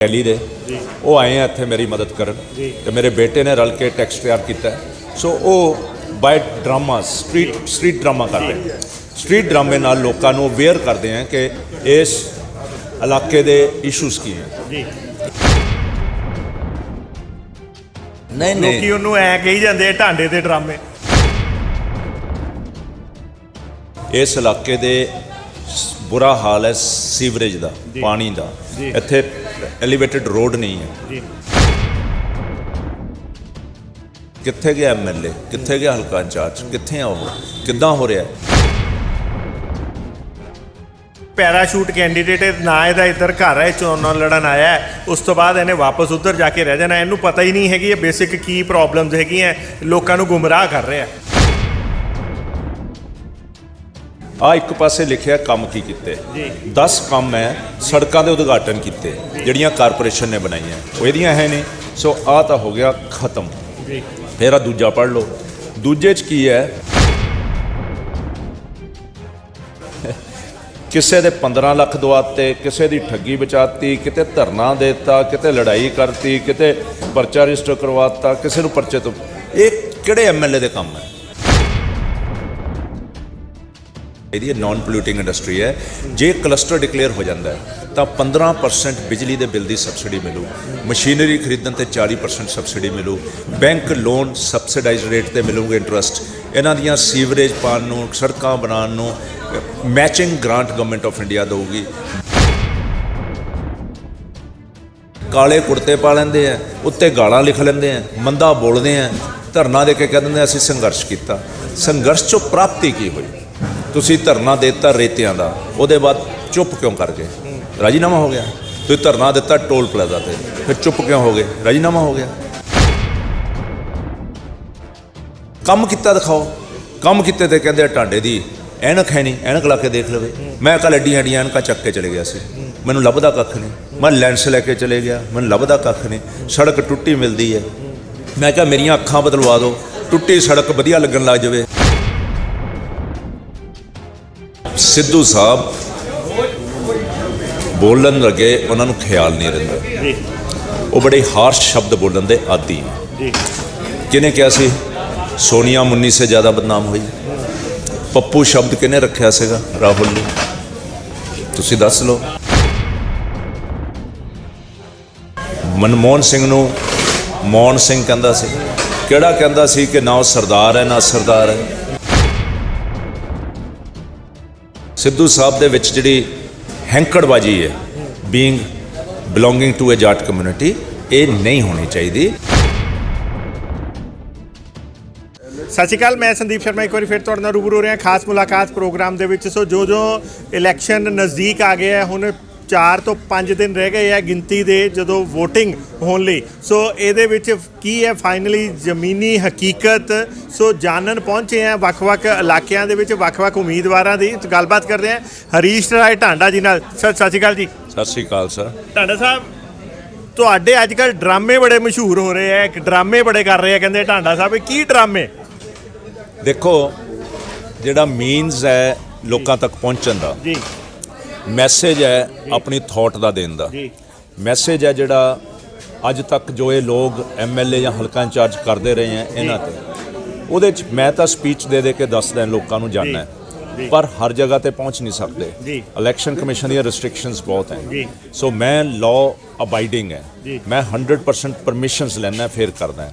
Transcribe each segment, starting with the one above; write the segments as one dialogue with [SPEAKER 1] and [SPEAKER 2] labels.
[SPEAKER 1] दिल्ली दे वो आए हैं इत्थे मेरी मदद करन ते मेरे बेटे ने रल के टैक्स तैयार किया। सो वो बाय ड्रामा स्ट्रीट ड्रामा करते हैं। स्ट्रीट ड्रामे नाल लोकां नूं अवेयर करते हैं कि इस इलाके दे इशूज़ की हैं। नहीं
[SPEAKER 2] लोकी उन्होंने ऐ कही जाते ढांडे दे ड्रामे।
[SPEAKER 1] इस इलाके दे बुरा हाल है सीवरेज का पानी का। इत्थे एलीवेटेड रोड नहीं है। कित्थे गया MLA, कित्थे गया हल्का इंचार्ज, कित्थे आ वो, किद्दां हो रहा है।
[SPEAKER 2] पैराशूट कैंडीडेट ना ਇਹਦਾ ਇੱਧਰ ਘਰ ਹੈ ਚੋਣਾਂ ਲੜਨ ਆਇਆ ਉਸ ਤੋਂ ਬਾਅਦ ਇਹਨੇ ਵਾਪਸ ਉੱਧਰ ਜਾ ਕੇ ਰਹਿ ਜਾਣਾ। ਇਹਨੂੰ ਪਤਾ ਹੀ ਨਹੀਂ ਹੈਗੀ ਇਹ ਬੇਸਿਕ ਕੀ ਪ੍ਰੋਬਲਮਸ ਹੈਗੀਆਂ, ਲੋਕਾਂ ਨੂੰ ਗੁੰਮਰਾਹ ਕਰ ਰਿਹਾ।
[SPEAKER 1] ਆ ਇੱਕ ਪਾਸੇ ਲਿਖਿਆ ਕੰਮ ਕੀ ਕੀਤੇ 10 ਕੰਮ ਹੈ ਸੜਕਾਂ ਦੇ ਉਦਘਾਟਨ ਕੀਤੇ ਜਿਹੜੀਆਂ ਕਾਰਪੋਰੇਸ਼ਨ ਨੇ ਬਣਾਈਆਂ ਉਹ ਇਹਦੀਆਂ ਹੈ ਨਹੀਂ। ਸੋ ਆ ਤਾਂ ਹੋ ਗਿਆ ਖਤਮ। ਫਿਰ ਆ ਦੂਜਾ ਪੜ੍ਹ ਲਓ। ਦੂਜੇ 'ਚ ਕੀ ਹੈ ਕਿਸੇ ਦੇ 15 ਲੱਖ ਦਵਾਤੇ, ਕਿਸੇ ਦੀ ਠੱਗੀ ਬਚਾਤੀ, ਕਿਤੇ ਧਰਨਾ ਦੇਤਾ, ਕਿਤੇ ਲੜਾਈ ਕਰਤੀ, ਕਿਤੇ ਪਰਚਾ ਰਜਿਸਟਰ ਕਰਵਾਤਾ, ਕਿਸੇ ਨੂੰ ਪਰਚੇ ਤੋਂ। ਇਹ ਕਿਹੜੇ MLA ਦੇ ਕੰਮ ਹੈ? ਇਹਦੀ ਨॉन ਪੋਲਿਊਟਿੰਗ ਇੰਡਸਟਰੀ ਹੈ। ਜੇ ਕਲਸਟਰ ਡਿਕਲੇਅਰ ਹੋ ਜਾਂਦਾ ਤਾਂ 15% ਬਿਜਲੀ ਦੇ ਬਿੱਲ ਦੀ ਸਬਸਿਡੀ ਮਿਲੂ, ਮਸ਼ੀਨਰੀ ਖਰੀਦਣ ਤੇ 40% ਸਬਸਿਡੀ ਮਿਲੂ, ਬੈਂਕ ਲੋਨ ਸਬਸਿਡਾਈਜ਼ਡ ਰੇਟ ਤੇ ਮਿਲੂਗੇ ਇੰਟਰਸਟ। ਇਹਨਾਂ ਦੀਆਂ ਸੀਵਰੇਜ ਪਾਉਣ ਨੂੰ, ਸੜਕਾਂ ਬਣਾਉਣ ਨੂੰ matching grant Government of India ਦੇਊਗੀ। ਕਾਲੇ ਕੁੜਤੇ ਪਾ ਲੈਂਦੇ ਆ, ਉੱਤੇ ਗਾਲਾਂ ਲਿਖ ਲੈਂਦੇ ਆ, ਮੰਦਾ ਬੋਲਦੇ ਆ, ਧਰਨਾ ਦੇ ਕੇ ਕਹਿ ਦਿੰਦੇ ਅਸੀਂ ਸੰਘਰਸ਼ ਕੀਤਾ। ਸੰਘਰਸ਼ 'ਚੋਂ ਪ੍ਰਾਪਤੀ ਕੀ ਹੋਈ? ਤੁਸੀਂ ਧਰਨਾ ਦਿੱਤਾ ਰੇਤਿਆਂ ਦਾ, ਉਹਦੇ ਬਾਅਦ ਚੁੱਪ ਕਿਉਂ ਕਰ ਗਏ? ਰਾਜੀਨਾਮਾ ਹੋ ਗਿਆ। ਤੁਸੀਂ ਧਰਨਾ ਦਿੱਤਾ ਟੋਲ ਪਲਾਜ਼ਾ ਤੇ, ਫਿਰ ਚੁੱਪ ਕਿਉਂ ਹੋ ਗਏ? ਰਾਜੀਨਾਮਾ ਹੋ ਗਿਆ। ਕੰਮ ਕੀਤਾ ਦਿਖਾਓ। ਕੰਮ ਕੀਤੇ ਤੇ ਕਹਿੰਦੇ ਢਾਂਡੇ ਦੀ ਐਨਕ ਹੈ ਨਹੀਂ, ਐਨਕ ਲਾ ਕੇ ਦੇਖ ਲਵੇ। ਮੈਂ ਕੱਲ੍ਹ ਐਡੀਆਂ ਐਨਕਾਂ ਚੱਕ ਕੇ ਚਲੇ ਗਿਆ ਸੀ, ਮੈਨੂੰ ਲੱਭਦਾ ਕੱਖ ਨਹੀਂ। ਮੈਂ ਲੈਂਸ ਲੈ ਕੇ ਚਲੇ ਗਿਆ, ਮੈਨੂੰ ਲੱਭਦਾ ਕੱਖ ਨਹੀਂ। ਸੜਕ ਟੁੱਟੀ ਮਿਲਦੀ ਹੈ, ਮੈਂ ਕਿਹਾ ਮੇਰੀਆਂ ਅੱਖਾਂ ਬਦਲਵਾ ਦਿਓ, ਟੁੱਟੀ ਸੜਕ ਵਧੀਆ ਲੱਗਣ ਲੱਗ ਜਾਵੇ। ਸਿੱਧੂ ਸਾਹਿਬ ਬੋਲਣ ਲੱਗੇ ਉਹਨਾਂ ਨੂੰ ਖਿਆਲ ਨਹੀਂ ਰਹਿੰਦਾ। ਉਹ ਬੜੇ ਹਾਰਸ਼ ਸ਼ਬਦ ਬੋਲਣ ਦੇ ਆਦੀ। ਕਿਹਨੇ ਕਿਹਾ ਸੀ ਸੋਨੀਆ ਮੁੰਨੀ ਸੇ ਜ਼ਿਆਦਾ ਬਦਨਾਮ ਹੋਈ? ਪੱਪੂ ਸ਼ਬਦ ਕਿਹਨੇ ਰੱਖਿਆ ਸੀਗਾ? ਰਾਹੁਲ ਨੇ। ਤੁਸੀਂ ਦੱਸ ਲਓ। ਮਨਮੋਹਨ ਸਿੰਘ ਨੂੰ ਮੋਹਨ ਸਿੰਘ ਕਹਿੰਦਾ ਸੀ। ਕਿਹੜਾ ਕਹਿੰਦਾ ਸੀ ਕਿ ਨਾ ਉਹ ਸਰਦਾਰ ਹੈ ਨਾ ਸਰਦਾਰ ਹੈ? ਸਿੱਧੂ ਸਾਹਿਬ ਦੇ ਵਿੱਚ ਜਿਹੜੀ ਹੈਂਕੜਬਾਜੀ ਹੈ being belonging to a Jat community, ਇਹ ਨਹੀਂ ਹੋਣੀ ਚਾਹੀਦੀ।
[SPEAKER 2] ਸਤਿ ਸ਼੍ਰੀ ਅਕਾਲ, ਮੈਂ ਸੰਦੀਪ ਸ਼ਰਮਾ ਇੱਕ ਵਾਰੀ ਫਿਰ ਤੁਹਾਡੇ ਨਾਲ ਰੂਬਰੂ ਹੋ ਰਿਹਾ ਖਾਸ ਮੁਲਾਕਾਤ ਪ੍ਰੋਗਰਾਮ ਦੇ ਵਿੱਚ। ਸੋ ਜੋ ਇਲੈਕਸ਼ਨ ਨਜ਼ਦੀਕ ਆ ਗਿਆ, ਹੁਣ 4 ਤੋਂ 5 ਦਿਨ ਰਹਿ ਗਏ ਆ ਗਿਣਤੀ ਦੇ ਜਦੋਂ ਵੋਟਿੰਗ ਹੋਣ ਲਈ। ਸੋ ਇਹਦੇ ਵਿੱਚ ਕੀ ਹੈ ਫਾਈਨਲੀ ਜ਼ਮੀਨੀ ਹਕੀਕਤ, ਸੋ ਜਾਣਨ ਪਹੁੰਚੇ ਆ ਵੱਖ-ਵੱਖ ਇਲਾਕਿਆਂ ਦੇ ਵਿੱਚ ਵੱਖ-ਵੱਖ ਉਮੀਦਵਾਰਾਂ ਦੀ। ਗੱਲਬਾਤ ਕਰਦੇ ਆ ਹਰੀਸ਼ ਰਾਏ ਢਾਂਡਾ ਜੀ ਨਾਲ। ਸਤਿ ਸ਼੍ਰੀ ਅਕਾਲ ਜੀ।
[SPEAKER 1] ਸਤਿ ਸ਼੍ਰੀ ਅਕਾਲ ਸਰ।
[SPEAKER 2] ਢਾਂਡਾ ਸਾਹਿਬ, ਤੁਹਾਡੇ ਅੱਜ ਕੱਲ੍ਹ ਡਰਾਮੇ ਬੜੇ ਮਸ਼ਹੂਰ ਹੋ ਰਹੇ ਆ, ਡਰਾਮੇ ਬੜੇ ਕਰ ਰਹੇ ਆ ਕਹਿੰਦੇ ਢਾਂਡਾ ਸਾਹਿਬ। ਕੀ ਡਰਾਮੇ?
[SPEAKER 1] ਦੇਖੋ, ਜਿਹੜਾ ਮੀਨਸ ਹੈ ਲੋਕਾਂ ਤੱਕ ਪਹੁੰਚਣ ਦਾ
[SPEAKER 2] ਜੀ, ਮੈਸੇਜ
[SPEAKER 1] ਹੈ ਆਪਣੀ ਥਾਟ ਦਾ ਦੇਣ ਦਾ ਮੈਸੇਜ ਹੈ, ਜਿਹੜਾ ਅੱਜ ਤੱਕ ਜੋ ਇਹ ਲੋਕ MLA ਜਾਂ ਹਲਕਾ ਇੰਚਾਰਜ ਕਰਦੇ ਰਹੇ ਹੈ ਇਹਨਾਂ ਤੇ, ਉਹਦੇ 'ਚ ਮੈਂ ਤਾਂ ਸਪੀਚ ਦੇ ਕੇ ਦੱਸਦਾ ਲੋਕਾਂ ਨੂੰ ਜਾਣਨਾ ਹੈ, ਪਰ ਹਰ ਜਗ੍ਹਾ ਤੇ ਪਹੁੰਚ ਨਹੀਂ ਸਕਦੇ। ਇਲੈਕਸ਼ਨ ਕਮਿਸ਼ਨ ਦੀਆਂ ਰਿਸਟ੍ਰਿਕਸ਼ਨਸ ਬਹੁਤ ਹੈ। ਸੋ ਮੈਂ ਲਾਅ ਅਬਾਈਡਿੰਗ ਹੈ, ਮੈਂ 100% ਪਰਮਿਸ਼ਨਸ ਲੈਣਾ ਫਿਰ ਕਰਦਾ।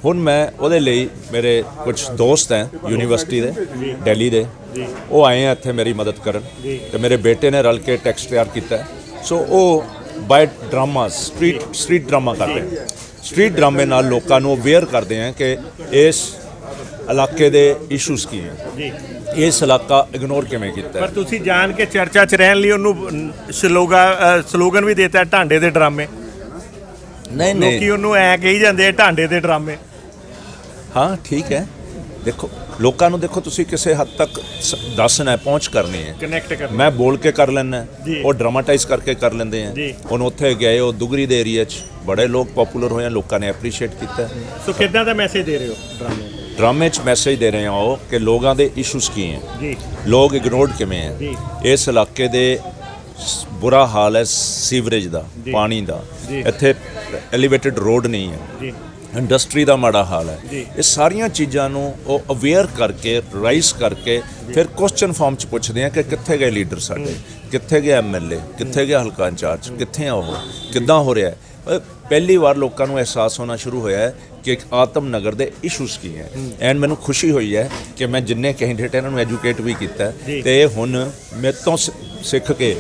[SPEAKER 1] ਹੁਣ ਮੈਂ ਉਹਦੇ ਲਈ ਮੇਰੇ ਕੁਝ ਦੋਸਤ ਹੈ ਯੂਨੀਵਰਸਿਟੀ ਦੇ ਦਿੱਲੀ ਦੇ, ਉਹ ਆਏ ਆ ਇੱਥੇ ਮੇਰੀ ਮਦਦ ਕਰਨ ਤੇ ਮੇਰੇ ਬੇਟੇ ਨੇ ਰਲ ਕੇ ਟੈਕਸ ਤਿਆਰ ਕੀਤਾ। ਸੋ ਉਹ ਬਾਏ ਡਰਾਮਾ ਸਟਰੀਟ ਡਰਾਮਾ ਕਰਦੇ हैं। ਸਟਰੀਟ ਡਰਾਮੇ ਨਾਲ ਲੋਕਾਂ ਨੂੰ ਅਵੇਅਰ ਕਰਦੇ ਆ ਕਿ ਇਸ ਇਲਾਕੇ ਦੇ ਇਸ਼ੂਜ਼ ਕੀ ਹੈ, ਇਸ ਇਲਾਕਾ ਇਗਨੋਰ ਕਿਵੇਂ ਕੀਤਾ।
[SPEAKER 2] ਪਰ ਤੁਸੀਂ ਜਾਣ ਕੇ ਚਰਚਾ 'ਚ ਰਹਿਣ ਲਈ ਉਹਨੂੰ ਸਲੋਗਨ ਵੀ ਦੇਤਾ ਢਾਂਡੇ ਦੇ ਡਰਾਮੇ।
[SPEAKER 1] ਨਹੀਂ
[SPEAKER 2] ਲੋਕੀ ਉਹਨੂੰ ਐ ਕਹੀ ਜਾਂਦੇ ਢਾਂਡੇ ਦੇ ਡਰਾਮੇ।
[SPEAKER 1] ਹਾਂ ਠੀਕ ਹੈ। ਦੇਖੋ ਲੋਕਾਂ ਨੂੰ, ਦੇਖੋ ਤੁਸੀਂ ਕਿਸੇ ਹੱਦ ਤੱਕ ਦੱਸਣਾ, ਪਹੁੰਚ ਕਰਨੀ ਹੈ,
[SPEAKER 2] ਕਨੈਕਟ ਕਰਨਾ।
[SPEAKER 1] ਮੈਂ ਬੋਲ ਕੇ ਕਰ ਲੈਣਾ, ਉਹ ਡਰਾਮਾਟਾਈਜ਼ ਕਰਕੇ ਕਰ ਲੈਂਦੇ ਆ। ਹੁਣ ਉੱਥੇ ਗਏ ਉਹ ਦੁਗਰੀ ਦੇ ਏਰੀਆ 'ਚ ਬੜੇ ਲੋਕ ਪਪੂਲਰ ਹੋਏ, ਲੋਕਾਂ ਨੇ ਐਪਰੀਸ਼ੀਏਟ ਕੀਤਾ।
[SPEAKER 2] ਸੋ ਕਿੱਦਾਂ ਦਾ ਮੈਸੇਜ ਦੇ ਰਹੇ ਹੋ ਡਰਾਮੇ?
[SPEAKER 1] ड्रामे मैसेज दे रहे हो कि लोगों के इशूज़ की हैं, लोग इग्नोर्ड किमें हैं। इस इलाके दे ਬੁਰਾ ਹਾਲ ਹੈ ਸੀਵਰੇਜ ਦਾ, ਪਾਣੀ ਦਾ, ਇੱਥੇ ਐਲੀਵੇਟਡ ਰੋਡ ਨਹੀਂ ਹੈ, ਇੰਡਸਟਰੀ ਦਾ ਮਾੜਾ ਹਾਲ ਹੈ। ਇਹ ਸਾਰੀਆਂ ਚੀਜ਼ਾਂ ਨੂੰ ਉਹ ਅਵੇਅਰ ਕਰਕੇ ਰਾਈਜ਼ ਕਰਕੇ ਫਿਰ ਕੁਐਸਚਨ ਫਾਰਮ 'ਚ ਪੁੱਛਦੇ ਆ ਕਿ ਕਿੱਥੇ ਗਏ ਲੀਡਰ ਸਾਡੇ, ਕਿੱਥੇ ਗਿਆ ਐਮਐਲਏ, ਕਿੱਥੇ ਗਿਆ ਹਲਕਾ ਇੰਚਾਰਜ, ਕਿੱਥੇ ਆ ਉਹ, ਕਿੱਦਾਂ ਹੋ ਰਿਹਾ ਹੈ। ਪਹਿਲੀ ਵਾਰ ਲੋਕਾਂ ਨੂੰ ਅਹਿਸਾਸ ਹੋਣਾ ਸ਼ੁਰੂ ਹੋਇਆ ਹੈ ਕਿ ਆਤਮ ਨਗਰ ਦੇ ਇਸ਼ੂਜ਼ ਕੀ ਹੈ। ਐਂਡ ਮੈਨੂੰ ਖੁਸ਼ੀ ਹੋਈ ਹੈ ਕਿ ਮੈਂ ਜਿੰਨੇ ਕੈਂਡੀਡੇਟ ਇਹਨਾਂ ਨੂੰ ਐਜੂਕੇਟ ਵੀ ਕੀਤਾ ਤੇ ਹੁਣ ਮੇਰੇ ਤੋਂ ਸਿੱਖ ਕੇ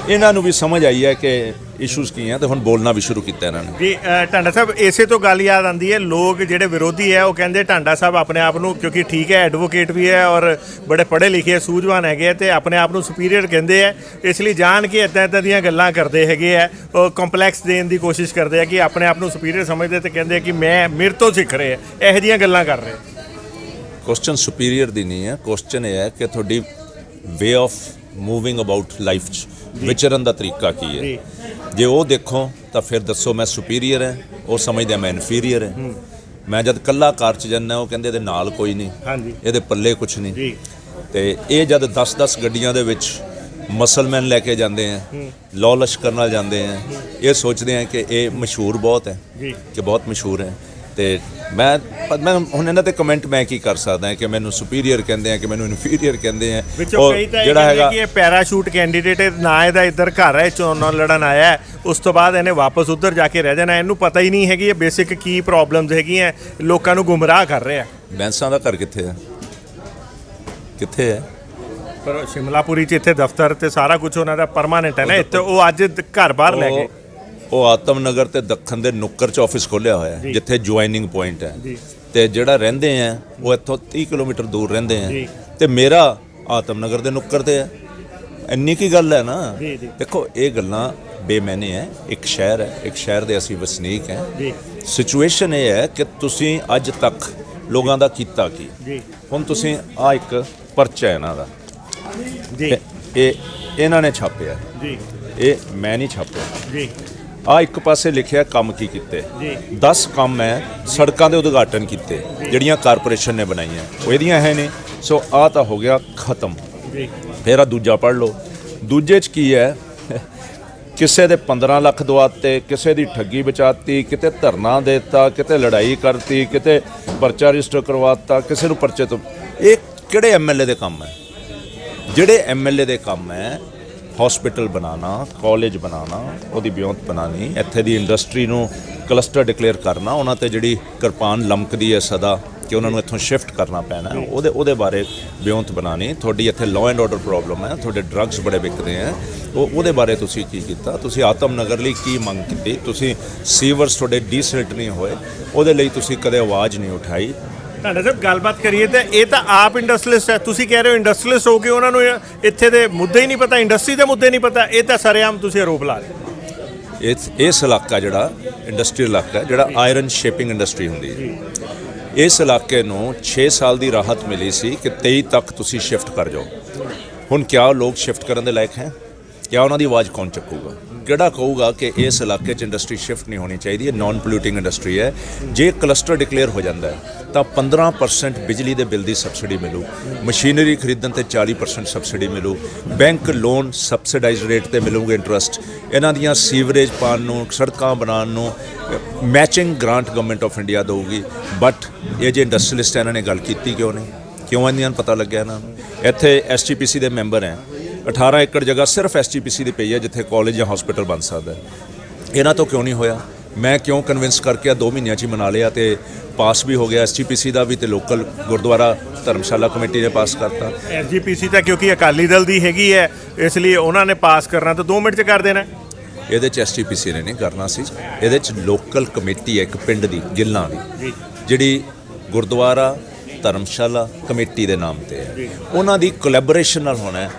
[SPEAKER 1] ਇਹਨਾਂ ਨੂੰ ਵੀ ਸਮਝ ਆਈ ਹੈ ਕਿ ਇਸ਼ੂਜ਼ ਕੀ ਹੈ ਤੇ ਹੁਣ ਬੋਲਣਾ ਵੀ ਸ਼ੁਰੂ ਕੀਤਾ ਇਹਨਾਂ ਨੇ।
[SPEAKER 2] ਜੀ ਟਾਂਡਾ ਸਾਹਿਬ, ਇਸੇ ਤੋਂ ਗੱਲ ਯਾਦ ਆਉਂਦੀ ਹੈ, ਲੋਕ ਜਿਹੜੇ ਵਿਰੋਧੀ ਹੈ ਉਹ ਕਹਿੰਦੇ ਟਾਂਡਾ ਸਾਹਿਬ ਆਪਣੇ ਆਪ ਨੂੰ, ਕਿਉਂਕਿ ਠੀਕ ਹੈ ਐਡਵੋਕੇਟ ਵੀ ਹੈ ਔਰ ਬੜੇ ਪੜ੍ਹੇ ਲਿਖੇ ਸੂਝਵਾਨ ਹੈਗੇ ਤੇ ਆਪਣੇ ਆਪ ਨੂੰ ਸੁਪੀਰੀਅਰ ਕਹਿੰਦੇ ਆ, ਇਸ ਲਈ ਜਾਣ ਕੇ ਇੱਦਾਂ ਦੀਆਂ ਗੱਲਾਂ ਕਰਦੇ ਹੈਗੇ ਆ, ਉਹ ਕੰਪਲੈਕਸ ਦੇਣ ਦੀ ਕੋਸ਼ਿਸ਼ ਕਰਦੇ ਆ ਕਿ ਆਪਣੇ ਆਪ ਨੂੰ ਸੁਪੀਰੀਅਰ ਸਮਝਦੇ ਤੇ ਕਹਿੰਦੇ ਕਿ ਮੈਂ ਮੇਰੇ ਤੋਂ ਸਿੱਖ ਰਹੇ ਆ, ਇਹੋ ਜਿਹੀਆਂ ਗੱਲਾਂ ਕਰ ਰਹੇ।
[SPEAKER 1] ਕੁਐਸਚਨ ਸੁਪੀਰੀਅਰ ਦੀ ਨਹੀਂ ਹੈ, ਕੁਐਸਚਨ ਇਹ ਹੈ ਕਿ ਤੁਹਾਡੀ way of moving about life 'ਚ ਵਿਚਰਨ ਦਾ ਤਰੀਕਾ ਕੀ ਹੈ। ਜੇ ਉਹ ਦੇਖੋ ਤਾਂ ਫਿਰ ਦੱਸੋ ਮੈਂ ਸੁਪੀਰੀਅਰ ਹੈ, ਉਹ ਸਮਝਦੇ ਮੈਂ ਇਨਫੀਰੀਅਰ ਹੈ। ਮੈਂ ਜਦ ਕੱਲਾ ਕਾਰ 'ਚ ਜਾਂਦਾ ਉਹ ਕਹਿੰਦੇ ਇਹਦੇ ਨਾਲ ਕੋਈ ਨਹੀਂ, ਇਹਦੇ ਪੱਲੇ ਕੁਛ ਨਹੀਂ। ਤੇ ਇਹ ਜਦ 10-10 ਗੱਡੀਆਂ ਦੇ ਵਿੱਚ ਮਸਲਮੈਨ ਲੈ ਕੇ ਜਾਂਦੇ ਆ, ਲਾਅ ਲਸ਼ਕਰ ਨਾਲ ਜਾਂਦੇ ਆ, ਇਹ ਸੋਚਦੇ ਆ ਕਿ ਇਹ ਮਸ਼ਹੂਰ ਬਹੁਤ ਹੈ, ਕਿ ਬਹੁਤ ਮਸ਼ਹੂਰ ਹੈ। ਤੇ ਮੈਂ ਹੁਣ ਇਹਨਾਂ ਤੇ ਕਮੈਂਟ ਮੈਂ ਕੀ ਕਰ ਸਕਦਾ ਕਿ ਮੈਨੂੰ ਸੁਪੀਰੀਅਰ ਕਹਿੰਦੇ ਆ ਕਿ ਮੈਨੂੰ ਇਨਫੀਰੀਅਰ ਕਹਿੰਦੇ ਆ।
[SPEAKER 2] ਜਿਹੜਾ ਹੈਗਾ ਕਿ ਇਹ ਪੈਰਾਸ਼ੂਟ ਕੈਂਡੀਡੇਟ ਨਾ ਇਹਦਾ ਇੱਧਰ ਘਰ ਹੈ, ਚੋਣਾਂ ਲੜਨ ਆਇਆ ਹੈ, ਉਸ ਤੋਂ ਬਾਅਦ ਇਹਨੇ ਵਾਪਸ ਉੱਧਰ ਜਾ ਕੇ ਰਹਿ ਜਾਣਾ, ਇਹਨੂੰ ਪਤਾ ਹੀ ਨਹੀਂ ਹੈਗੀ ਇਹ ਬੇਸਿਕ ਕੀ ਪ੍ਰੋਬਲਮਸ ਹੈਗੀਆਂ, ਲੋਕਾਂ ਨੂੰ ਗੁੰਮਰਾਹ ਕਰ ਰਿਹਾ। ਬੈਂਸਾਂ ਦਾ ਘਰ ਕਿੱਥੇ ਹੈ, ਕਿੱਥੇ ਹੈ? ਪਰ ਸ਼ਿਮਲਾਪੁਰੀ 'ਚ ਇੱਥੇ ਦਫ਼ਤਰ ਤੇ ਸਾਰਾ ਕੁਝ ਉਹਨਾਂ ਦਾ ਪਰਮਾਨੈਂਟ ਹੈ ਨਾ, ਇੱਥੇ ਉਹ ਅੱਜ ਘਰ ਬਾਹਰ ਲੈ ਗਏ। ਉਹ ਆਤਮ ਨਗਰ ਤੇ ਦੱਖਣ ਦੇ ਨੁੱਕਰ 'ਚ ਆਫਿਸ ਖੋਲ੍ਹਿਆ ਹੋਇਆ ਜਿੱਥੇ ਜੁਆਇਨਿੰਗ ਪੁਆਇੰਟ ਹੈ, ਤੇ ਜਿਹੜਾ ਰਹਿੰਦੇ ਆ ਉਹ ਇੱਥੋਂ 30 ਕਿਲੋਮੀਟਰ ਦੂਰ ਰਹਿੰਦੇ ਆ, ਤੇ ਮੇਰਾ ਆਤਮ ਨਗਰ ਦੇ ਨੁੱਕਰ ਤੇ ਹੈ। ਇੰਨੀ ਕੀ ਗੱਲ ਹੈ ਨਾ। ਦੇਖੋ ਇਹ ਗੱਲਾਂ ਬੇਮੈਨੇ ਹੈ, ਇੱਕ ਸ਼ਹਿਰ ਹੈ, ਇੱਕ ਸ਼ਹਿਰ ਦੇ ਅਸੀਂ ਵਸਨੀਕ ਹੈ। ਸਿਚੁਏਸ਼ਨ ਇਹ ਹੈ ਕਿ ਤੁਸੀਂ ਅੱਜ ਤੱਕ ਲੋਕਾਂ ਦਾ ਕੀਤਾ ਕੀ। ਹੁਣ ਤੁਸੀਂ ਆ ਇੱਕ ਪਰਚਾ ਇਹਨਾਂ ਦਾ ਇਹ ਇਹਨਾਂ ਨੇ ਛਾਪਿਆ, ਇਹ ਮੈਂ ਨਹੀਂ ਛਾਪਿਆ। ਆ ਇੱਕ ਪਾਸੇ ਲਿਖਿਆ ਕੰਮ ਕੀ ਕੀਤੇ, 10 ਕੰਮ ਹੈ ਸੜਕਾਂ ਦੇ ਉਦਘਾਟਨ ਕੀਤੇ ਜਿਹੜੀਆਂ ਕਾਰਪੋਰੇਸ਼ਨ ਨੇ ਬਣਾਈਆਂ, ਉਹ ਇਹਦੀਆਂ ਹੈ ਨੇ। ਸੋ ਆ ਤਾਂ ਹੋ ਗਿਆ ਖਤਮ। ਫਿਰ ਆ ਦੂਜਾ ਪੜ੍ਹ ਲਓ, ਦੂਜੇ 'ਚ ਕੀ ਹੈ, ਕਿਸੇ ਦੇ 15 ਲੱਖ ਦਵਾਤੇ, ਕਿਸੇ ਦੀ ਠੱਗੀ ਬਚਾਤੀ, ਕਿਤੇ ਧਰਨਾ ਦੇਤਾ, ਕਿਤੇ ਲੜਾਈ ਕਰਤੀ, ਕਿਤੇ ਪਰਚਾ ਰਜਿਸਟਰ ਕਰਵਾਤਾ, ਕਿਸੇ ਨੂੰ ਪਰਚੇ ਤੋਂ। ਇਹ ਕਿਹੜੇ ਐਮਐਲਏ ਦੇ ਕੰਮ ਹੈ? ਜਿਹੜੇ ਐਮਐਲਏ ਦੇ ਕੰਮ ਹੈ ਹਸਪੀਟਲ ਬਣਾਉਣਾ, ਕਾਲਜ ਬਣਾਉਣਾ, ਉਹਦੀ ਬਿਉਂਤ ਬਣਾਉਣੀ, ਇੱਥੇ ਦੀ ਇੰਡਸਟਰੀ ਨੂੰ ਕਲਸਟਰ ਡਿਕਲੇਅਰ ਕਰਨਾ, ਉਹਨਾਂ 'ਤੇ ਜਿਹੜੀ ਕਿਰਪਾਨ ਲਮਕਦੀ ਹੈ ਸਦਾ ਕਿ ਉਹਨਾਂ ਨੂੰ ਇੱਥੋਂ ਸ਼ਿਫਟ ਕਰਨਾ ਪੈਣਾ, ਉਹਦੇ ਬਾਰੇ ਬਿਉਂਤ ਬਣਾਉਣੀ। ਤੁਹਾਡੀ ਇੱਥੇ ਲਾਅ ਐਂਡ ਆਰਡਰ ਪ੍ਰੋਬਲਮ ਹੈ, ਤੁਹਾਡੇ ਡਰੱਗਸ ਬੜੇ ਵਿਕਦੇ ਹੈ, ਉਹਦੇ ਬਾਰੇ ਤੁਸੀਂ ਕੀ ਕੀਤਾ? ਤੁਸੀਂ ਆਤਮ ਨਗਰ ਲਈ ਕੀ ਮੰਗ ਕੀਤੀ? ਤੁਸੀਂ ਸੀਵਰਸ ਤੁਹਾਡੇ ਡੀਸੈਂਟ ਨਹੀਂ ਹੋਏ, ਉਹਦੇ ਲਈ ਤੁਸੀਂ ਕਦੇ ਆਵਾਜ਼ ਨਹੀਂ ਉਠਾਈ। ਤੁਹਾਡਾ ਸਾਹਿਬ ਗੱਲਬਾਤ ਕਰੀਏ ਤਾਂ ਇਹ ਤਾਂ ਆਪ ਇੰਡਸਟਰੀਲਿਸਟ ਹੈ, ਤੁਸੀਂ ਕਹਿ ਰਹੇ ਹੋ ਇੰਡਸਟਰੀਲਿਸਟ ਹੋ ਕੇ ਉਹਨਾਂ ਨੂੰ ਇੱਥੇ ਦੇ ਮੁੱਦੇ ਹੀ ਨਹੀਂ ਪਤਾ, ਇੰਡਸਟਰੀ ਦੇ ਮੁੱਦੇ ਨਹੀਂ ਪਤਾ, ਇਹ ਤਾਂ ਸਰੇਆਮ ਤੁਸੀਂ ਆਰੋਪ ਲਾ ਰਹੇ। ਇਸ ਇਲਾਕਾ ਜਿਹੜਾ ਇੰਡਸਟਰੀਅਲ ਇਲਾਕਾ ਜਿਹੜਾ ਆਇਰਨ ਸ਼ੇਪਿੰਗ ਇੰਡਸਟਰੀ ਹੁੰਦੀ ਹੈ, ਇਸ ਇਲਾਕੇ ਨੂੰ 6 ਸਾਲ ਦੀ ਰਾਹਤ ਮਿਲੀ ਸੀ ਕਿ 23 ਤੱਕ ਤੁਸੀਂ ਸ਼ਿਫਟ ਕਰ ਜਾਓ। ਹੁਣ ਕਿਆ ਲੋਕ ਸ਼ਿਫਟ ਕਰਨ ਦੇ ਲਾਇਕ ਹੈ? ਕਿਆ ਉਹਨਾਂ ਦੀ ਆਵਾਜ਼ ਕੌਣ ਚੱਕੂਗਾ? ਕਿਹੜਾ ਕਹੂਗਾ ਕਿ ਇਸ ਇਲਾਕੇ 'ਚ ਇੰਡਸਟਰੀ ਸ਼ਿਫਟ ਨਹੀਂ ਹੋਣੀ ਚਾਹੀਦੀ? ਇਹ ਨਾਨ ਪੋਲਿਊਟਿੰਗ ਇੰਡਸਟਰੀ ਹੈ। ਜੇ ਕਲਸਟਰ ਡਿਕਲੇਅਰ ਹੋ ਜਾਂਦਾ ਹੈ ਤਾਂ 15% ਬਿਜਲੀ ਦੇ ਬਿੱਲ ਦੀ ਸਬਸਿਡੀ ਮਿਲੂ, ਮਸ਼ੀਨਰੀ ਖਰੀਦਣ ਤੇ 40% ਸਬਸਿਡੀ ਮਿਲੂ, ਬੈਂਕ ਲੋਨ ਸਬਸਿਡਾਈਜ਼ਡ ਰੇਟ ਤੇ ਮਿਲੂਗੇ ਇੰਟਰਸਟ, ਇਹਨਾਂ ਦੀਆਂ ਸੀਵਰੇਜ ਪਾਉਣ ਨੂੰ, ਸੜਕਾਂ ਬਣਾਉਣ ਨੂੰ matching grant Government of India ਦੇਊਗੀ। ਬਟ ਇਹ ਜੇ ਇੰਡਸਟਰੀਲਿਸਟ ਇਹਨਾਂ ਨੇ ਗੱਲ ਕੀਤੀ ਕਿਉਂ ਨਹੀਂ? ਕਿਉਂ ਇਹਨਾਂ ਨੂੰ ਪਤਾ ਲੱਗਿਆ ਇਹਨਾਂ ਨੂੰ? ਇੱਥੇ SGPC ਦੇ ਮੈਂਬਰ ਹੈ, 18 ਏਕੜ ਜਗ੍ਹਾ ਸਿਰਫ SGPC ਦੀ ਪਈ ਹੈ ਜਿੱਥੇ ਕਾਲਜ ਜਾਂ ਹਸਪੀਟਲ ਬਣ ਸਕਦਾ। ਇਹਨਾਂ ਤੋਂ ਕਿਉਂ ਨਹੀਂ ਹੋਇਆ? ਮੈਂ ਕਿਉਂ ਕਨਵਿੰਸ ਕਰਕੇ 2 ਮਹੀਨਿਆਂ 'ਚ ਹੀ ਬਣਾ ਲਿਆ ਤੇ ਪਾਸ ਵੀ ਹੋ ਗਿਆ SGPC ਦਾ ਵੀ, ਤੇ ਲੋਕਲ ਗੁਰਦੁਆਰਾ ਧਰਮਸ਼ਾਲਾ ਕਮੇਟੀ ਨੇ ਪਾਸ ਕਰਤਾ। SGPC ਤਾਂ ਕਿਉਂਕਿ ਅਕਾਲੀ ਦਲ ਦੀ ਹੈਗੀ ਹੈ, ਇਸ ਲਈ ਉਹਨਾਂ ਨੇ ਪਾਸ ਕਰਨਾ ਤਾਂ 2 ਮਿੰਟ 'ਚ ਕਰ ਦੇਣਾ। ਇਹਦੇ 'ਚ SGPC ਨੇ ਨਹੀਂ ਕਰਨਾ ਸੀ, ਇਹਦੇ 'ਚ ਲੋਕਲ ਕਮੇਟੀ ਹੈ ਇੱਕ ਪਿੰਡ ਦੀ, ਗਿੱਲਾਂ ਦੀ, ਜਿਹੜੀ ਗੁਰਦੁਆਰਾ ਧਰਮਸ਼ਾਲਾ ਕਮੇਟੀ ਦੇ ਨਾਮ ਤੇ ਹੈ। ਉਹਨਾਂ ਦੀ ਕੋਲੈਬੋਰੇਸ਼ਨ ਨਾਲ ਹੋਣਾ ਹੈ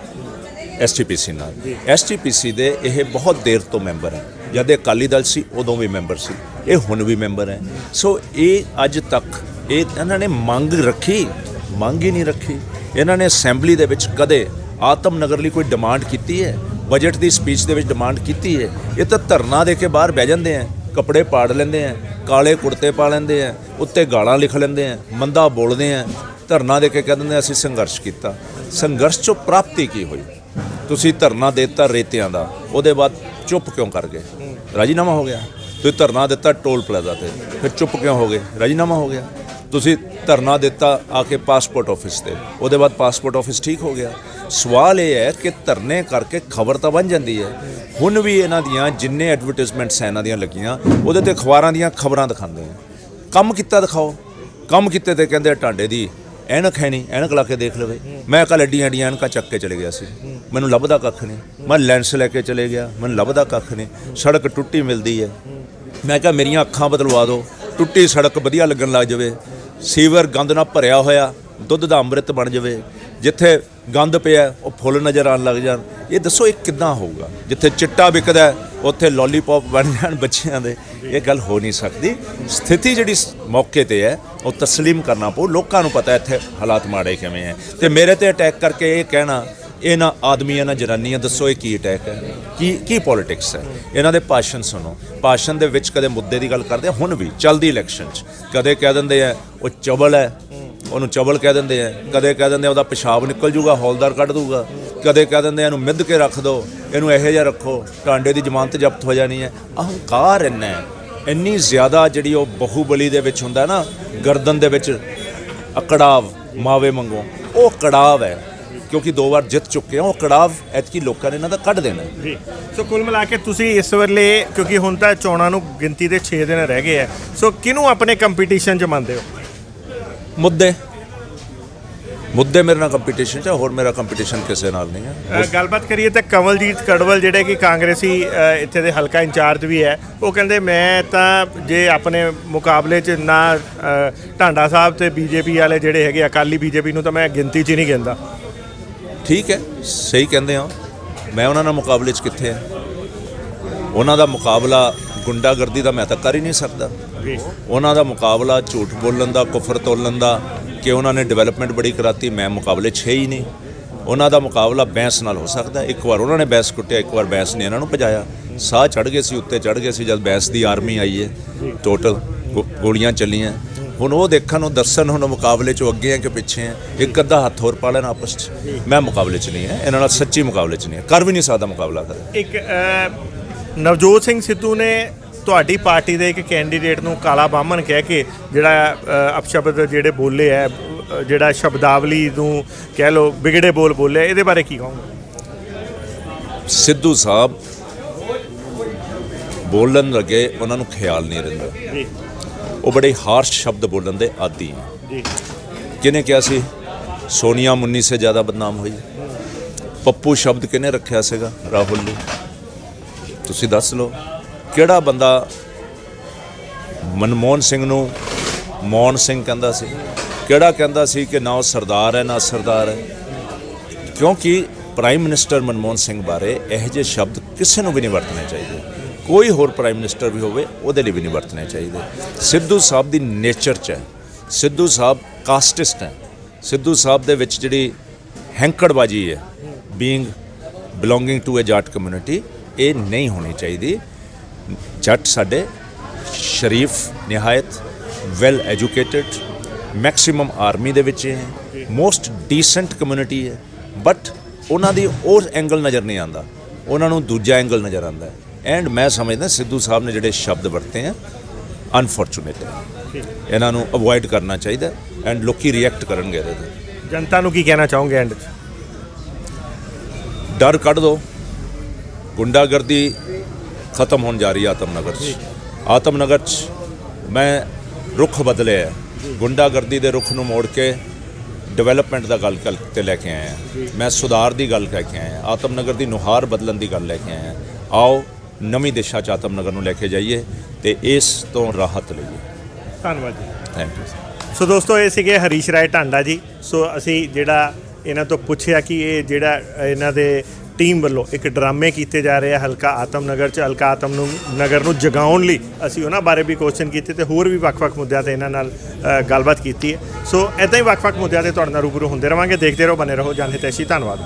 [SPEAKER 2] SGPC ਨਾਲ। SGPC ਦੇ ਇਹ ਬਹੁਤ ਦੇਰ ਤੋਂ ਮੈਂਬਰ ਹੈ, ਜਦ ਇਹ ਅਕਾਲੀ ਦਲ ਸੀ ਉਦੋਂ ਵੀ ਮੈਂਬਰ ਸੀ, ਇਹ ਹੁਣ ਵੀ ਮੈਂਬਰ ਹੈ। ਸੋ ਇਹ ਅੱਜ ਤੱਕ ਇਹਨਾਂ ਨੇ ਮੰਗ ਰੱਖੀ, ਮੰਗ ਹੀ ਨਹੀਂ ਰੱਖੀ। ਇਹਨਾਂ ਨੇ ਅਸੈਂਬਲੀ ਦੇ ਵਿੱਚ ਕਦੇ ਆਤਮ ਨਗਰ ਲਈ ਕੋਈ ਡਿਮਾਂਡ ਕੀਤੀ ਹੈ? ਬਜਟ ਦੀ ਸਪੀਚ ਦੇ ਵਿੱਚ ਡਿਮਾਂਡ ਕੀਤੀ ਹੈ? ਇਹ ਤਾਂ ਧਰਨਾ ਦੇ ਕੇ ਬਾਹਰ ਬਹਿ ਜਾਂਦੇ ਆ, ਕੱਪੜੇ ਪਾੜ ਲੈਂਦੇ ਆ, ਕਾਲੇ ਕੁੜਤੇ ਪਾ ਲੈਂਦੇ ਆ, ਉੱਤੇ ਗਾਲਾਂ ਲਿਖ ਲੈਂਦੇ ਆ, ਮੰਦਾ ਬੋਲਦੇ ਆ, ਧਰਨਾ ਦੇ ਕੇ ਕਹਿ ਦਿੰਦੇ ਅਸੀਂ ਸੰਘਰਸ਼ ਕੀਤਾ। ਸੰਘਰਸ਼ 'ਚੋਂ ਪ੍ਰਾਪਤੀ ਕੀ ਹੋਈ?
[SPEAKER 1] ਤੁਸੀਂ ਧਰਨਾ ਦੇ ਦਿੱਤਾ ਰੇਤਿਆਂ ਦਾ, ਉਹਦੇ ਬਾਅਦ ਚੁੱਪ ਕਿਉਂ ਕਰ ਗਏ? ਰਾਜੀਨਾਮਾ ਹੋ ਗਿਆ। ਤੁਸੀਂ ਧਰਨਾ ਦਿੱਤਾ ਟੋਲ ਪਲਾਜ਼ਾ ਤੇ, ਫਿਰ ਚੁੱਪ ਕਿਉਂ ਹੋ ਗਏ? ਰਾਜੀਨਾਮਾ ਹੋ ਗਿਆ। ਤੁਸੀਂ ਧਰਨਾ ਦਿੱਤਾ ਆ ਕੇ ਪਾਸਪੋਰਟ ਆਫਿਸ ਤੇ, ਉਹਦੇ ਬਾਅਦ ਪਾਸਪੋਰਟ ਆਫਿਸ ਠੀਕ ਹੋ ਗਿਆ। ਸਵਾਲ ਇਹ ਹੈ ਕਿ ਧਰਨੇ ਕਰਕੇ ਖਬਰ ਤਾਂ ਬਣ ਜਾਂਦੀ ਹੈ। ਹੁਣ ਵੀ ਇਹਨਾਂ ਦੀਆਂ ਜਿੰਨੇ ਐਡਵਰਟਾਈਜ਼ਮੈਂਟਸ ਇਹਨਾਂ ਦੀਆਂ ਲੱਗੀਆਂ, ਉਹਦੇ ਤੇ ਅਖਬਾਰਾਂ ਦੀਆਂ ਖਬਰਾਂ ਦਿਖਾਉਂਦੇ ਆ। ਕੰਮ ਕੀਤਾ ਦਿਖਾਓ। ਕੰਮ ਕੀਤੇ ਤੇ ਕਹਿੰਦੇ ਟਾਂਡੇ ਦੀ ਐਨਕ ਹੈ ਨਹੀਂ, ਐਨਕ ਲਾ ਕੇ ਦੇਖ ਲਵੇ। ਮੈਂ ਕੱਲ੍ਹ ਐਡੀਆਂ ਐਨਕਾਂ ਚੱਕ ਕੇ ਚਲੇ ਗਿਆ ਸੀ, ਮੈਨੂੰ ਲੱਭਦਾ ਕੱਖ ਨਹੀਂ। ਮੈਂ ਲੈਂਸ ਲੈ ਕੇ ਚਲੇ ਗਿਆ, ਮੈਨੂੰ ਲੱਭਦਾ ਕੱਖ ਨਹੀਂ। ਸੜਕ ਟੁੱਟੀ ਮਿਲਦੀ ਹੈ, ਮੈਂ ਕਿਹਾ ਮੇਰੀਆਂ ਅੱਖਾਂ ਬਦਲਵਾ ਦਿਓ, ਟੁੱਟੀ ਸੜਕ ਵਧੀਆ ਲੱਗਣ ਲੱਗ ਜਾਵੇ। ਸੀਵਰ ਗੰਦ ਨਾਲ ਭਰਿਆ ਹੋਇਆ, ਦੁੱਧ ਦਾ ਅੰਮ੍ਰਿਤ ਬਣ ਜਾਵੇ। ਜਿੱਥੇ ਗੰਦ ਪਿਆ ਉਹ ਫੁੱਲ ਨਜ਼ਰ ਆਉਣ ਲੱਗ ਜਾਣ। ਇਹ ਦੱਸੋ ਇਹ ਕਿੱਦਾਂ ਹੋਊਗਾ? ਜਿੱਥੇ ਚਿੱਟਾ ਵਿਕਦਾ ਉੱਥੇ ਲੋਲੀਪੌਪ ਬਣ ਜਾਣ ਬੱਚਿਆਂ ਦੇ। ਇਹ ਗੱਲ ਹੋ ਨਹੀਂ ਸਕਦੀ। ਸਥਿਤੀ ਜਿਹੜੀ ਮੌਕੇ ਤੇ ਹੈ ਉਹ ਤਸਲੀਮ ਕਰਨਾ ਪਊ। ਲੋਕਾਂ ਨੂੰ ਪਤਾ ਇੱਥੇ ਹਾਲਾਤ ਮਾੜੇ ਕਿਵੇਂ ਹੈ। ਤੇ ਮੇਰੇ ਤੇ ਅਟੈਕ ਕਰਕੇ ਇਹ ਕਹਿਣਾ ਇਹਨਾਂ ਆਦਮੀਆਂ ਨਾਲ ਜਨਾਨੀਆਂ, ਦੱਸੋ ਇਹ ਕੀ ਅਟੈਕ ਹੈ? ਕੀ ਪੋਲੀਟਿਕਸ ਹੈ? ਇਹਨਾਂ ਦੇ ਭਾਸ਼ਣ ਸੁਣੋ। ਭਾਸ਼ਣ ਦੇ ਵਿੱਚ ਕਦੇ ਮੁੱਦੇ ਦੀ ਗੱਲ ਕਰਦੇ ਆ, ਹੁਣ ਵੀ ਚੱਲਦੀ ਇਲੈਕਸ਼ਨ 'ਚ ਕਦੇ ਕਹਿ ਦਿੰਦੇ ਆ ਉਹ ਚਵਲ ਹੈ, ਉਹਨੂੰ ਚਵਲ ਕਹਿ ਦਿੰਦੇ ਆ। ਕਦੇ ਕਹਿ ਦਿੰਦੇ ਉਹਦਾ ਪਿਸ਼ਾਬ ਨਿਕਲ ਜੂਗਾ, ਹੌਲਦਾਰ ਕੱਢ ਦੂਗਾ। ਕਦੇ ਕਹਿ ਦਿੰਦੇ ਇਹਨੂੰ ਮਿੱਧ ਕੇ ਰੱਖ ਦਿਓ, ਇਹਨੂੰ ਇਹੋ ਜਿਹਾ ਰੱਖੋ, ਟਾਂਡੇ ਦੀ ਜ਼ਮਾਨਤ ਜ਼ਬਤ ਹੋ ਜਾਣੀ ਹੈ। ਅਹੰਕਾਰ ਇੰਨੀ ਜ਼ਿਆਦਾ ਜਿਹੜੀ ਉਹ ਬਾਹੂਬਲੀ ਦੇ ਵਿੱਚ ਹੁੰਦਾ ਨਾ, ਗਰਦਨ ਦੇ ਵਿੱਚ ਅਕੜਾਵ ਮਾਵੇ ਮੰਗੋ, ਉਹ ਕੜਾਵ ਹੈ। ਕਿਉਂਕਿ 2 ਵਾਰ ਜਿੱਤ ਚੁੱਕੇ ਆ, ਉਹ ਕੜਾਵ ਐਤਕੀ ਲੋਕਾਂ ਨੇ ਇਹਨਾਂ ਦਾ ਕੱਢ ਦੇਣਾ ਜੀ।
[SPEAKER 2] ਸੋ ਕੁੱਲ ਮਿਲਾ ਕੇ ਤੁਸੀਂ ਇਸ ਵੇਲੇ, ਕਿਉਂਕਿ ਹੁਣ ਤਾਂ ਚੋਣਾਂ ਨੂੰ ਗਿਣਤੀ ਦੇ 6 ਦਿਨ ਰਹਿ ਗਏ ਆ, ਸੋ ਕਿਹਨੂੰ ਆਪਣੇ ਕੰਪੀਟੀਸ਼ਨ 'ਚ ਮੰਨਦੇ ਹੋ?
[SPEAKER 1] ਮੁੱਦੇ ਮੇਰੇ ਨਾਲ ਕੰਪੀਟੀਸ਼ਨ 'ਚ, ਹੋਰ ਮੇਰਾ ਕੰਪੀਟੀਸ਼ਨ ਕਿਸੇ ਨਾਲ ਨਹੀਂ ਹੈ।
[SPEAKER 2] ਗੱਲਬਾਤ ਕਰੀਏ ਤਾਂ ਕੰਵਲਜੀਤ ਕੜਵਲ ਜਿਹੜੇ ਕਿ ਕਾਂਗਰਸੀ ਇੱਥੇ ਦੇ ਹਲਕਾ ਇੰਚਾਰਜ ਵੀ ਹੈ, ਉਹ ਕਹਿੰਦੇ ਮੈਂ ਤਾਂ ਜੇ ਆਪਣੇ ਮੁਕਾਬਲੇ 'ਚ ਨਾ ਢਾਂਡਾ ਸਾਹਿਬ ਤੇ ਬੀਜੇਪੀ ਵਾਲੇ ਜਿਹੜੇ ਹੈਗੇ ਅਕਾਲੀ ਬੀਜੇਪੀ ਨੂੰ ਤਾਂ ਮੈਂ ਗਿਣਤੀ 'ਚ ਹੀ ਨਹੀਂ ਗਿਣਦਾ।
[SPEAKER 1] ਠੀਕ ਹੈ, ਸਹੀ ਕਹਿੰਦੇ ਹੋ। ਮੈਂ ਉਹਨਾਂ ਨਾਲ ਮੁਕਾਬਲੇ 'ਚ ਕਿੱਥੇ ਆ? ਉਹਨਾਂ ਦਾ ਮੁਕਾਬਲਾ ਗੁੰਡਾਗਰਦੀ ਦਾ ਮੈਂ ਤਾਂ ਕਰ ਹੀ ਨਹੀਂ ਸਕਦਾ। ਉਹਨਾਂ ਦਾ ਮੁਕਾਬਲਾ ਝੂਠ ਬੋਲਣ ਦਾ, ਕੁਫਰ ਤੋਲਣ ਦਾ, ਕਿ ਉਹਨਾਂ ਨੇ ਡਿਵੈਲਪਮੈਂਟ ਬੜੀ ਕਰਾਤੀ, ਮੈਂ ਮੁਕਾਬਲੇ 'ਚ ਹੈ ਹੀ ਨਹੀਂ। ਉਹਨਾਂ ਦਾ ਮੁਕਾਬਲਾ ਬੈਂਸ ਨਾਲ ਹੋ ਸਕਦਾ। ਇੱਕ ਵਾਰ ਉਹਨਾਂ ਨੇ ਬੈਂਸ ਕੁੱਟਿਆ, ਇੱਕ ਵਾਰ ਬੈਂਸ ਨੇ ਇਹਨਾਂ ਨੂੰ ਭਜਾਇਆ। ਸਾਹ ਚੜ੍ਹ ਗਏ ਸੀ, ਉੱਤੇ ਚੜ੍ਹ ਗਏ ਸੀ ਜਦ ਬੈਂਸ ਦੀ ਆਰਮੀ ਆਈ ਹੈ, ਟੋਟਲ ਗੋਲੀਆਂ ਚੱਲੀਆਂ। ਹੁਣ ਉਹ ਦੇਖਣ ਨੂੰ ਦੱਸਣ ਹੁਣ ਮੁਕਾਬਲੇ 'ਚੋਂ ਅੱਗੇ ਹੈ ਕਿ ਪਿੱਛੇ ਹੈ। ਇੱਕ ਅੱਧਾ ਹੱਥ ਹੋਰ ਪਾ ਲੈਣ ਆਪਸ 'ਚ। ਮੈਂ ਮੁਕਾਬਲੇ 'ਚ ਨਹੀਂ ਹੈ ਇਹਨਾਂ ਨਾਲ, ਸੱਚੀ ਮੁਕਾਬਲੇ 'ਚ ਨਹੀਂ ਹੈ, ਕਰ ਵੀ ਨਹੀਂ ਸਕਦਾ ਮੁਕਾਬਲਾ ਕਰ।
[SPEAKER 2] ਇੱਕ ਨਵਜੋਤ ਸਿੰਘ ਸਿੱਧੂ ਨੇ ਤੁਹਾਡੀ ਪਾਰਟੀ ਦੇ ਇੱਕ ਕੈਂਡੀਡੇਟ ਨੂੰ ਕਾਲਾ ਬਾਹਮਣ ਕਹਿ ਕੇ ਜਿਹੜਾ ਅਪਸ਼ਬਦ ਜਿਹੜੇ ਬੋਲੇ ਹੈ, ਜਿਹੜਾ ਸ਼ਬਦਾਵਲੀ ਨੂੰ ਕਹਿ ਲਓ ਵਿਗੜੇ ਬੋਲੇ, ਇਹਦੇ ਬਾਰੇ ਕੀ ਕਹੋਗੇ?
[SPEAKER 1] ਸਿੱਧੂ ਸਾਹਿਬ ਬੋਲਣ ਲੱਗੇ ਉਹਨਾਂ ਨੂੰ ਖਿਆਲ ਨਹੀਂ ਰਹਿੰਦਾ
[SPEAKER 2] ਜੀ।
[SPEAKER 1] ਉਹ ਬੜੇ ਹਾਰਸ਼ ਸ਼ਬਦ ਬੋਲਣ ਦੇ ਆਦੀ ਹੈ
[SPEAKER 2] ਜੀ।
[SPEAKER 1] ਕਿਹਨੇ ਕਿਹਾ ਸੀ ਸੋਨੀਆ ਮੁੰਨੀ ਸੇ ਜ਼ਿਆਦਾ ਬਦਨਾਮ ਹੋਈ? ਪੱਪੂ ਸ਼ਬਦ ਕਿਹਨੇ ਰੱਖਿਆ ਸੀਗਾ? ਰਾਹੁਲ ਨੇ। ਤੁਸੀਂ ਦੱਸ ਲਓ ਕਿਹੜਾ ਬੰਦਾ ਮਨਮੋਹਨ ਸਿੰਘ ਨੂੰ ਮੋਹਨ ਸਿੰਘ ਕਹਿੰਦਾ ਸੀ? ਕਿਹੜਾ ਕਹਿੰਦਾ ਸੀ ਕਿ ਨਾ ਉਹ ਸਰਦਾਰ ਹੈ ਨਾ ਸਰਦਾਰ ਹੈ? ਕਿਉਂਕਿ ਪ੍ਰਾਈਮ ਮਿਨਿਸਟਰ ਮਨਮੋਹਨ ਸਿੰਘ ਬਾਰੇ ਇਹੋ ਜਿਹੇ ਸ਼ਬਦ ਕਿਸੇ ਨੂੰ ਵੀ ਨਹੀਂ ਵਰਤਣੇ ਚਾਹੀਦੇ। ਕੋਈ ਹੋਰ ਪ੍ਰਾਈਮ ਮਿਨਿਸਟਰ ਵੀ ਹੋਵੇ ਉਹਦੇ ਲਈ ਵੀ ਨਹੀਂ ਵਰਤਣੇ ਚਾਹੀਦੇ। ਸਿੱਧੂ ਸਾਹਿਬ ਦੀ ਨੇਚਰ 'ਚ ਹੈ। ਸਿੱਧੂ ਸਾਹਿਬ ਕਾਸਟਿਸਟ ਹੈ। ਸਿੱਧੂ ਸਾਹਿਬ ਦੇ ਵਿੱਚ ਜਿਹੜੀ ਹੈਂਕੜਬਾਜੀ ਹੈ, ਬੀਇੰਗ ਬਿਲੋਂਗਿੰਗ ਟੂ ਅ ਜੱਟ ਕਮਿਊਨਿਟੀ, ਇਹ ਨਹੀਂ ਹੋਣੀ ਚਾਹੀਦੀ। ਜੱਟ ਸਾਡੇ ਸ਼ਰੀਫ, ਨਿਹਾਇਤ ਵੈਲ ਐਜੂਕੇਟਡ, ਮੈਕਸਿਮਮ ਆਰਮੀ ਦੇ ਵਿੱਚ ਹੈ, ਮੋਸਟ ਡੀਸੈਂਟ ਕਮਿਊਨਿਟੀ ਹੈ। ਬਟ ਉਹਨਾਂ ਦੀ ਉਹ ਐਂਗਲ ਨਜ਼ਰ ਨਹੀਂ ਆਉਂਦਾ, ਉਹਨਾਂ ਨੂੰ ਦੂਜਾ ਐਂਗਲ ਨਜ਼ਰ ਆਉਂਦਾ ਹੈ। ਐਂਡ ਮੈਂ ਸਮਝਦਾ ਸਿੱਧੂ ਸਾਹਿਬ ਨੇ ਜਿਹੜੇ ਸ਼ਬਦ ਵਰਤੇ ਹੈ ਅਨਫੋਰਚੂਨੇਟ ਹੈ, ਇਹਨਾਂ ਨੂੰ ਅਵੋਇਡ ਕਰਨਾ ਚਾਹੀਦਾ। ਐਂਡ ਲੋਕੀ ਰਿਐਕਟ ਕਰਨਗੇ ਇਹਦੇ 'ਤੇ।
[SPEAKER 2] ਜਨਤਾ ਨੂੰ ਕੀ ਕਹਿਣਾ ਚਾਹੋਗੇ ਐਂਡ 'ਚ?
[SPEAKER 1] ਡਰ ਕੱਢ ਦਿਓ। ਗੁੰਡਾਗਰਦੀ ਖਤਮ ਹੋਣ ਜਾ ਰਹੀ ਹੈ ਆਤਮਨਗਰ 'ਚ। ਆਤਮਨਗਰ 'ਚ ਮੈਂ ਰੁੱਖ ਬਦਲਿਆ ਹੈ। ਗੁੰਡਾਗਰਦੀ ਦੇ ਰੁੱਖ ਨੂੰ ਮੋੜ ਕੇ ਡਿਵੈਲਪਮੈਂਟ ਦਾ ਗੱਲ ਤੇ ਲੈ ਕੇ ਆਏ ਹਾਂ। ਮੈਂ ਸੁਧਾਰ ਦੀ ਗੱਲ ਕਹਿ ਕੇ ਆਇਆ। ਆਤਮਨਗਰ ਦੀ ਨੁਹਾਰ ਬਦਲਣ ਦੀ ਗੱਲ ਲੈ ਕੇ ਆਇਆ। ਆਓ ਨਵੀਂ ਦਿਸ਼ਾ 'ਚ ਆਤਮਨਗਰ ਨੂੰ ਲੈ ਕੇ ਜਾਈਏ ਤੇ ਇਸ ਤੋਂ ਰਾਹਤ ਲਈਏ।
[SPEAKER 2] ਧੰਨਵਾਦ ਜੀ।
[SPEAKER 1] Thank you.
[SPEAKER 2] ਸੋ ਦੋਸਤੋ, ਇਹ ਸੀਗੇ ਹਰੀਸ਼ ਰਾਏ ਢਾਂਡਾ ਜੀ। ਸੋ ਅਸੀਂ ਜਿਹੜਾ ਇਹਨਾਂ ਤੋਂ ਪੁੱਛਿਆ ਕਿ ਇਹ ਜਿਹੜਾ ਇਹਨਾਂ ਦੇ ਟੀਮ ਵੱਲੋਂ ਇੱਕ ਡਰਾਮੇ ਕੀਤੇ ਜਾ ਰਹੇ ਆ ਹਲਕਾ ਆਤਮਨਗਰ 'ਚ, ਹਲਕਾ ਆਤਮਨਗਰ ਨੂੰ ਜਗਾਉਣ ਲਈ ਅਸੀਂ ਉਹਨਾਂ ਬਾਰੇ ਵੀ ਕੁਐਸਚਨ ਕੀਤੇ ਤੇ ਹੋਰ ਵੀ ਵੱਖ-ਵੱਖ ਮੁੱਦਿਆਂ 'ਤੇ ਇਹਨਾਂ ਨਾਲ ਗੱਲਬਾਤ ਕੀਤੀ ਹੈ। ਸੋ ਇੱਦਾਂ ਹੀ ਵੱਖ-ਵੱਖ ਮੁੱਦਿਆਂ 'ਤੇ ਤੁਹਾਡੇ ਨਾਲ ਰੂਬਰੂ ਹੁੰਦੇ ਰਹਾਂਗੇ। ਦੇਖਦੇ ਰਹੋ, ਬਨੇ ਰਹੋ ਜਨ ਹਿਤੈਸ਼ੀ। ਧੰਨਵਾਦ।